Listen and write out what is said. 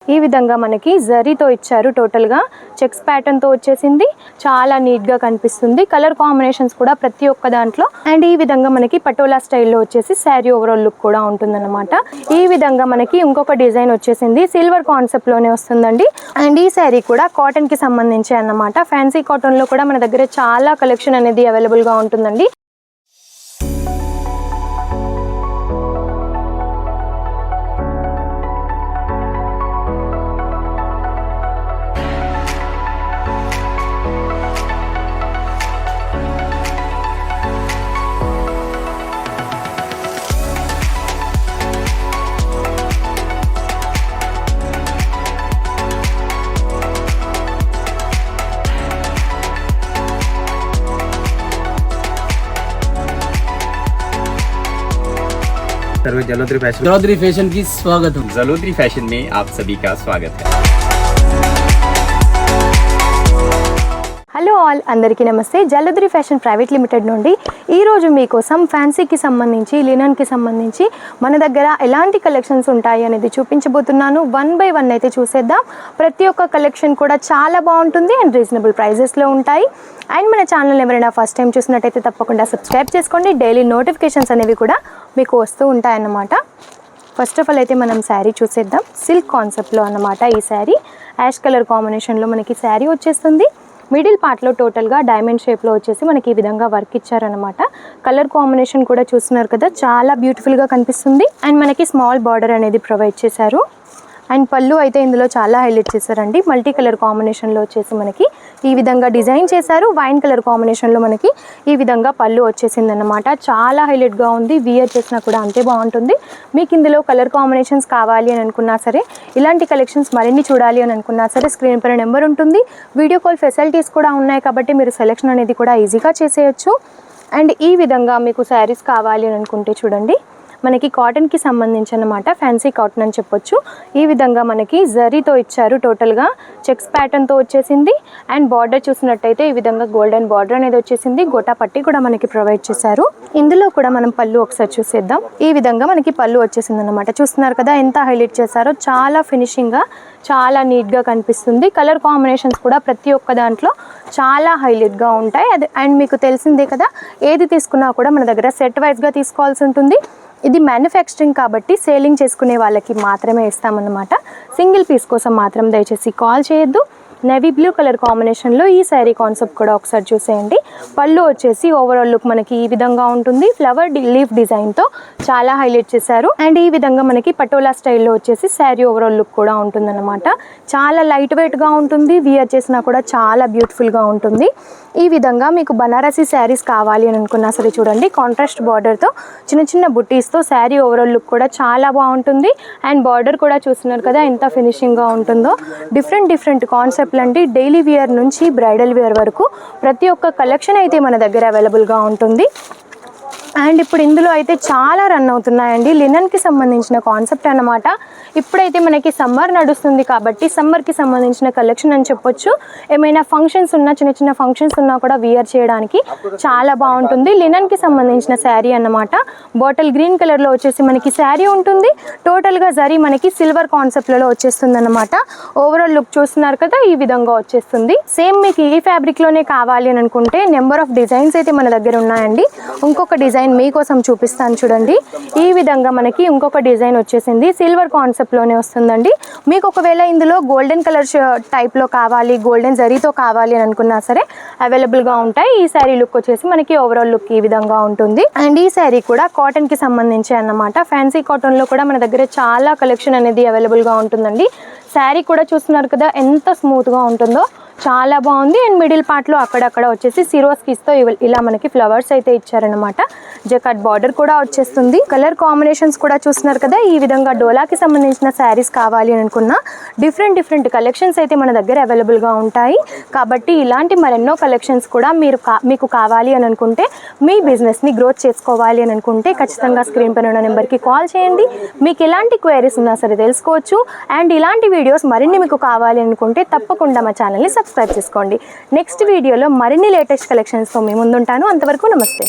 ఈ విధంగా మనకి జరీతో ఇచ్చారు. టోటల్ గా చెక్స్ ప్యాటర్న్ తో వచ్చేసింది. చాలా నీట్ గా కనిపిస్తుంది. కలర్ కాంబినేషన్స్ కూడా ప్రతి ఒక్క దాంట్లో. అండ్ ఈ విధంగా మనకి పటోలా స్టైల్లో వచ్చేసి శారీ ఓవరాల్ లుక్ కూడా ఉంటుందన్నమాట. ఈ విధంగా మనకి ఇంకొక డిజైన్ వచ్చేసింది. సిల్వర్ కాన్సెప్ట్ లోనే వస్తుందండి. అండ్ ఈ శారీ కూడా కాటన్ కి సంబంధించి అన్నమాట. ఫ్యాన్సీ కాటన్ లో కూడా మన దగ్గర చాలా కలెక్షన్ అనేది అవైలబుల్ గా ఉంటుందండి. जलोदरी फैशन की स्वागत है। जलोदरी फैशन में आप सभी का स्वागत है। హలో ఆల్, అందరికీ నమస్తే. జలోదరి ఫ్యాషన్ ప్రైవేట్ లిమిటెడ్ నుండి ఈరోజు మీకోసం ఫ్యాన్సీకి సంబంధించి లినన్కి సంబంధించి మన దగ్గర ఎలాంటి కలెక్షన్స్ ఉంటాయి అనేది చూపించబోతున్నాను. 1 by 1 అయితే చూసేద్దాం. ప్రతి ఒక్క కలెక్షన్ కూడా చాలా బాగుంటుంది అండ్ రీజనబుల్ ప్రైజెస్లో ఉంటాయి. అండ్ మన ఛానల్ ఎవరైనా ఫస్ట్ టైం చూసినట్టయితే తప్పకుండా సబ్స్క్రైబ్ చేసుకోండి. డైలీ నోటిఫికేషన్స్ అనేవి కూడా మీకు వస్తూ ఉంటాయన్నమాట. ఫస్ట్ ఆఫ్ ఆల్ అయితే మనం శారీ చూసేద్దాం. సిల్క్ కాన్సెప్ట్లో అన్నమాట. ఈ శారీ యాష్ కలర్ కాంబినేషన్లో మనకి శారీ వచ్చేస్తుంది. మిడిల్ పార్ట్లో టోటల్గా డైమండ్ షేప్లో వచ్చేసి మనకి ఈ విధంగా వర్క్ ఇచ్చారనమాట. కలర్ కాంబినేషన్ కూడా చూస్తున్నారు కదా, చాలా బ్యూటిఫుల్గా కనిపిస్తుంది. అండ్ మనకి స్మాల్ బార్డర్ అనేది ప్రొవైడ్ చేశారు. అండ్ పళ్ళు అయితే ఇందులో చాలా హైలైట్ చేశారండి. మల్టీ కలర్ కాంబినేషన్లో వచ్చేసి మనకి ఈ విధంగా డిజైన్ చేశారు. వైన్ కలర్ కాంబినేషన్లో మనకి ఈ విధంగా పళ్ళు వచ్చేసింది అన్నమాట. చాలా హైలైట్గా ఉంది. వియర్ చేసినా కూడా అంతే బాగుంటుంది. మీకు ఇందులో కలర్ కాంబినేషన్స్ కావాలి అని అనుకున్నా సరే, ఇలాంటి కలెక్షన్స్ మరిన్ని చూడాలి అని అనుకున్నా సరే, స్క్రీన్ పైన నెంబర్ ఉంటుంది. వీడియో కాల్ ఫెసిలిటీస్ కూడా ఉన్నాయి కాబట్టి మీరు సెలెక్షన్ అనేది కూడా ఈజీగా చేసేయచ్చు. అండ్ ఈ విధంగా మీకు శారీస్ కావాలి అని అనుకుంటే చూడండి, మనకి కాటన్కి సంబంధించి అన్నమాట. ఫ్యాన్సీ కాటన్ అని చెప్పొచ్చు. ఈ విధంగా మనకి జరీతో ఇచ్చారు. టోటల్గా చెక్స్ ప్యాటర్న్తో వచ్చేసింది. అండ్ బార్డర్ చూసినట్టయితే ఈ విధంగా గోల్డెన్ బార్డర్ అనేది వచ్చేసింది. గోటా పట్టి కూడా మనకి ప్రొవైడ్ చేశారు. ఇందులో కూడా మనం పళ్ళు ఒకసారి చూసేద్దాం. ఈ విధంగా మనకి పళ్ళు వచ్చేసింది అన్నమాట. చూస్తున్నారు కదా ఎంత హైలైట్ చేశారో. చాలా ఫినిషింగ్గా, చాలా నీట్గా కనిపిస్తుంది. కలర్ కాంబినేషన్స్ కూడా ప్రతి ఒక్క దాంట్లో చాలా హైలైట్గా ఉంటాయి. అది అండ్ మీకు తెలిసిందే కదా, ఏది తీసుకున్నా కూడా మన దగ్గర సెట్ వైజ్గా తీసుకోవాల్సి ఉంటుంది. ఇది మ్యానుఫ్యాక్చరింగ్ కాబట్టి సేలింగ్ చేసుకునే వాళ్ళకి మాత్రమే ఇస్తామన్నమాట. సింగిల్ పీస్ కోసం మాత్రం దయచేసి కాల్ చేయొద్దు. నేవీ బ్లూ కలర్ కాంబినేషన్లో ఈ శారీ కాన్సెప్ట్ కూడా ఒకసారి చూసేయండి. పళ్ళు వచ్చేసి ఓవరాల్ లుక్ మనకి ఈ విధంగా ఉంటుంది. ఫ్లవర్ లీఫ్ డిజైన్తో చాలా హైలైట్ చేశారు. అండ్ ఈ విధంగా మనకి పటోలా స్టైల్లో వచ్చేసి శారీ ఓవరాల్ లుక్ కూడా ఉంటుందన్నమాట. చాలా లైట్ వెయిట్గా ఉంటుంది. వియర్ చేసినా కూడా చాలా బ్యూటిఫుల్గా ఉంటుంది. ఈ విధంగా మీకు బనారసీ శారీస్ కావాలి అని అనుకున్నా సరే చూడండి, కాంట్రాస్ట్ బార్డర్తో చిన్న చిన్న బుట్టీస్తో శారీ ఓవరాల్ లుక్ కూడా చాలా బాగుంటుంది. అండ్ బార్డర్ కూడా చూస్తున్నారు కదా ఎంత ఫినిషింగ్గా ఉంటుందో. డిఫరెంట్ కాన్సెప్ట్ అండి. డైలీ వేర్ నుంచి బ్రైడల్ వేర్ వరకు ప్రతి ఒక్క కలెక్షన్ అయితే మన దగ్గర అవైలబుల్గా ఉంటుంది. అండ్ ఇప్పుడు ఇందులో అయితే చాలా రన్ అవుతున్నాయండి. లినన్కి సంబంధించిన కాన్సెప్ట్ అన్నమాట. ఇప్పుడైతే మనకి సమ్మర్ నడుస్తుంది కాబట్టి సమ్మర్కి సంబంధించిన కలెక్షన్ అని చెప్పొచ్చు. ఏమైనా ఫంక్షన్స్ ఉన్నా, చిన్న చిన్న ఫంక్షన్స్ ఉన్నా కూడా వియర్ చేయడానికి చాలా బాగుంటుంది. లినన్కి సంబంధించిన శారీ అన్నమాట. బాటిల్ గ్రీన్ కలర్లో వచ్చేసి మనకి శారీ ఉంటుంది. టోటల్గా జరీ మనకి సిల్వర్ కాన్సెప్ట్లలో వచ్చేస్తుంది అన్నమాట. ఓవరాల్ లుక్ చూస్తున్నారు కదా, ఈ విధంగా వచ్చేస్తుంది. సేమ్ మీకు ఈ ఫ్యాబ్రిక్లోనే కావాలి అని అనుకుంటే నెంబర్ ఆఫ్ డిజైన్స్ అయితే మన దగ్గర ఉన్నాయండి. ఇంకొక డిజైన్ మీకోసం చూపిస్తాను చూడండి. ఈ విధంగా మనకి ఇంకొక డిజైన్ వచ్చేసింది. సిల్వర్ కాన్సెప్ట్లోనే వస్తుందండి. మీకు ఒకవేళ ఇందులో గోల్డెన్ కలర్ టైప్లో కావాలి, గోల్డెన్ జరీతో కావాలి అని అనుకున్నా సరే అవైలబుల్గా ఉంటాయి. ఈ శారీ లుక్ వచ్చేసి మనకి ఓవరాల్ లుక్ ఈ విధంగా ఉంటుంది. అండ్ ఈ శారీ కూడా కాటన్కి సంబంధించి అన్నమాట. ఫ్యాన్సీ కాటన్లో కూడా మన దగ్గర చాలా కలెక్షన్ అనేది అవైలబుల్గా ఉంటుందండి. శారీ కూడా చూస్తున్నారు కదా ఎంత స్మూత్గా ఉంటుందో, చాలా బాగుంది. అండ్ మిడిల్ పార్ట్లో అక్కడక్కడ వచ్చేసి సిరోస్కిస్తో ఇలా మనకి ఫ్లవర్స్ అయితే ఇచ్చారనమాట. జకాట్ బార్డర్ కూడా వచ్చేస్తుంది. కలర్ కాంబినేషన్స్ కూడా చూస్తున్నారు కదా. ఈ విధంగా డోలాకి సంబంధించిన శారీస్ కావాలి అని అనుకున్న డిఫరెంట్ కలెక్షన్స్ అయితే మన దగ్గర అవైలబుల్గా ఉంటాయి. కాబట్టి ఇలాంటి మరెన్నో కలెక్షన్స్ కూడా మీకు కావాలి అని అనుకుంటే, మీ బిజినెస్ని గ్రోత్ చేసుకోవాలి అని అనుకుంటే ఖచ్చితంగా స్క్రీన్ పైన ఉన్న నెంబర్కి కాల్ చేయండి. మీకు ఎలాంటి క్వైరీస్ ఉన్నా సరే తెలుసుకోవచ్చు. అండ్ ఇలాంటి వీడియోస్ మరిన్ని మీకు కావాలి అనుకుంటే తప్పకుండా మా ఛానల్ని సబ్స్క్రైబ్ చేసుకోండి. నెక్స్ట్ వీడియోలో మరిన్ని లేటెస్ట్ కలెక్షన్స్తో మీ ముందుంటాను. అంతవరకు నమస్తే.